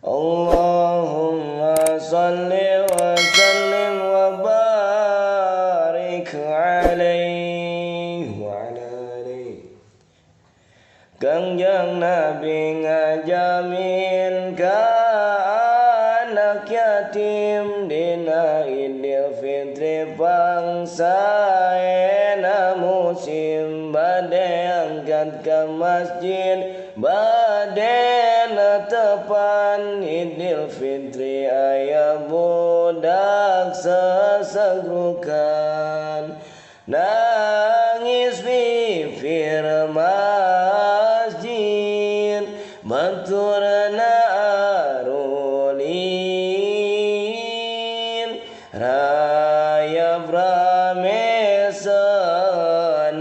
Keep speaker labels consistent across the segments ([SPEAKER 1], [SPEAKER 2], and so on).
[SPEAKER 1] Allahumma salli wa sallim wa barik alaihi wa ala alihi. Kangjeng Nabi ngajamin ka anak yatim dina Idul Fitri pangsaena musim bade angkat ke masjid bade tepan Idul Fitri aya budak sesegrukan nangis bibir masjid baturna arulin raya brame senang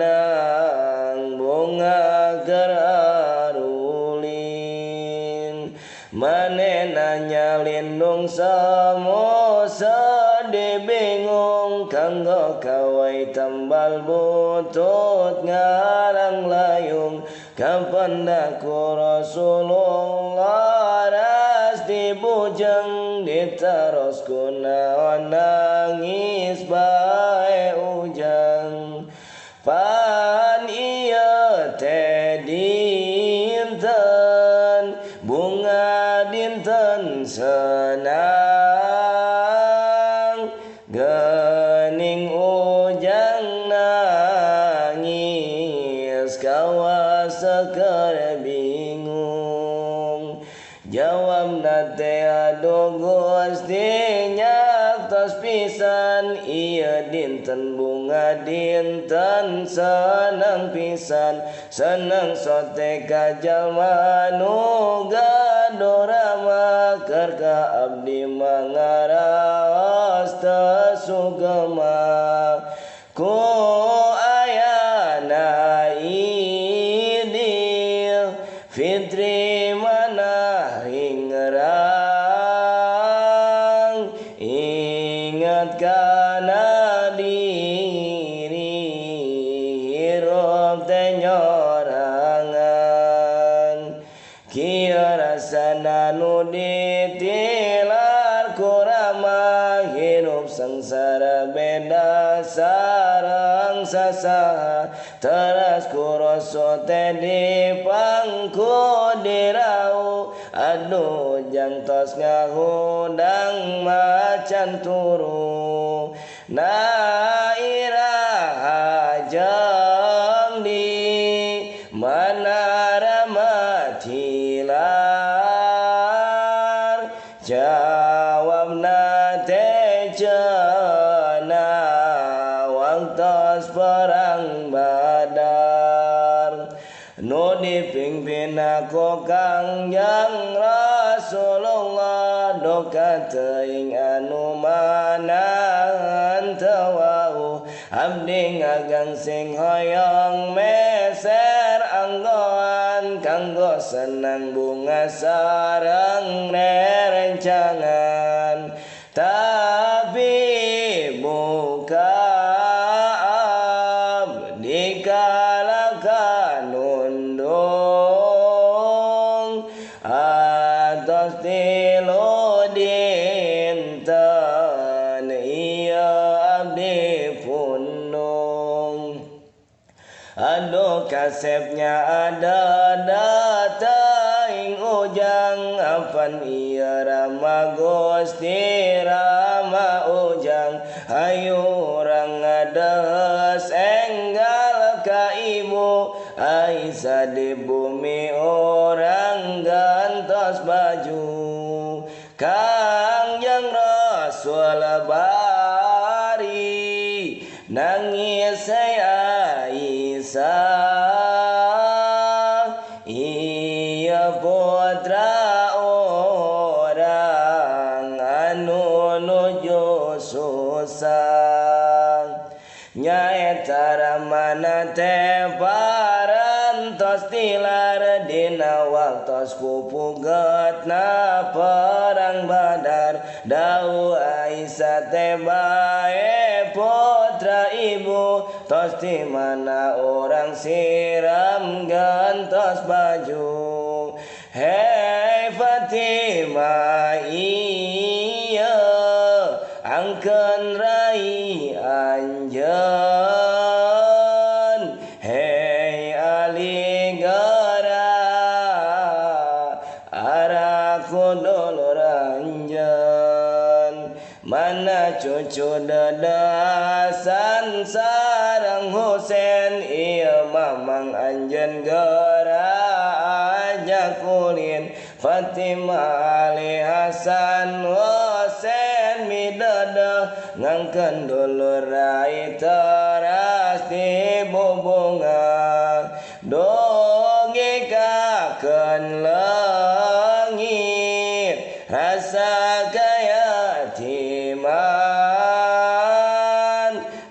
[SPEAKER 1] bunga gerarulin manena nyalindung samo sedih bingung kanggo kawai tambal butut ngarang layung kapan daku Rasulullah ras dibujeng ditaros kunaon nangis bae ujang pan ieu teh dinten bunga dinten senang gening ujang nangis kawas sekar bingung jawab nate aduh Gusti nyaktos pisan ieu dinten bunga dinten senang pisan senang sote ka jalma nu gadorama keur ka abdi mangaraos teu sugema ku ayana Idul Fitri mana hingrang ingat kana diri hirup teh nyorangan kieu rasana nu ditilar kurama hirup sangsara beda sareng sasaha teras kuroso teh dipangku dirau aduh jang tos ngahudang macan turu na iraha jang di manara matilar jawabna teh cenah waktos perang Badar nu dipimpin aku Kangjeng Rasulullah doka teuing anu manahan teu wau abdi ngagang sing hoyong meser anggoan kanggo senang bunga sareng rerencangan tapi buka abdi kalakan undung atos tilu dinten ieu abdi pundung aduh kasepnya ada teuing ujang apan ieu rama Gusti rama ujang hayu urang ngadeus enggal ka ibu Aisyah di bumi orang gantos baju Kangjeng Rasul bari nangis Aisyah iya putra orang anu nuju susah nyaeta ramana teh parantos tilar dina waktos pupugetna perang Badar dau Aisyah teh bae putra ibu tos di mana orang siram gantos baju hei Fatimah Fatimah iya angkeun rai anjeun hei ali gara araku dulur anjeun mana cucu dedasan sareng Husein ieu mamang anjeun geura ajak ulin Fatimah Ali Hasan Husein midadeh ngangkeun dulur rai teras dibubungan dongekakeun leungit rasa kayatiman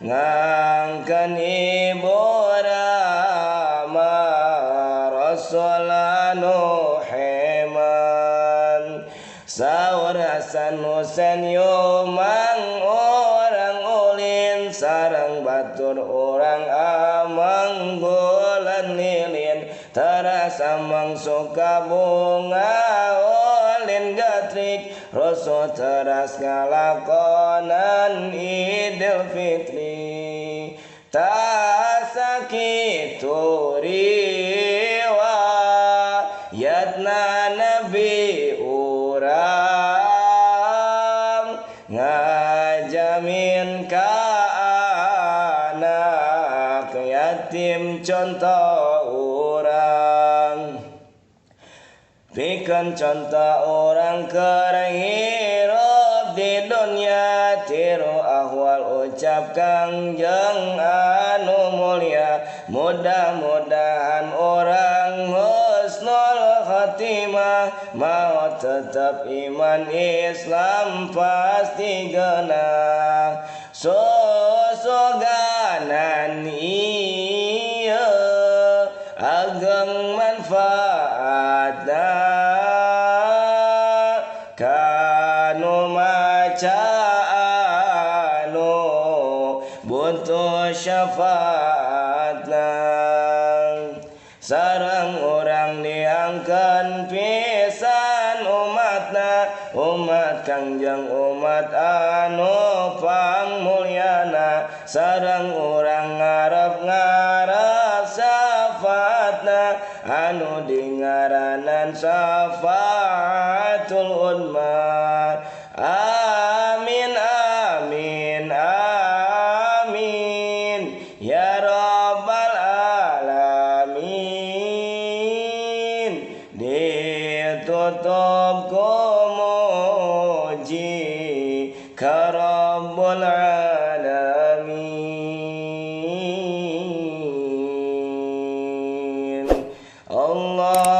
[SPEAKER 1] ngangkeun ibu rama Rasul anu heman saur Hasan Husein yumang orang ulin sareng batur orang amang bulan lilin teras amang suka bunga ulin gatrik Rasul teras ngalakonan Idul Fitri tak sakitu riwayatna Nabi urang ngajamin ka anak yatim contoh urang pikeun contoh urang keur hirup di dunya tiru ahwal ucap Kangjeng anu mulia mudah-mudahan orang husnul khatimah maut tetap iman Islam pasti genah sosoganan ieu ageng manfaatna kanu maca anu butuh syafaatna sareng urang diangkeun pisan umatna umat Kangjeng umat anu pangmulyana sareng urang ngarep-ngarep syafaatna anu dingaranan syafaatul ummah amin amin amin ya rabbal alamin ditutup ku muji ka rabbul alamin Allah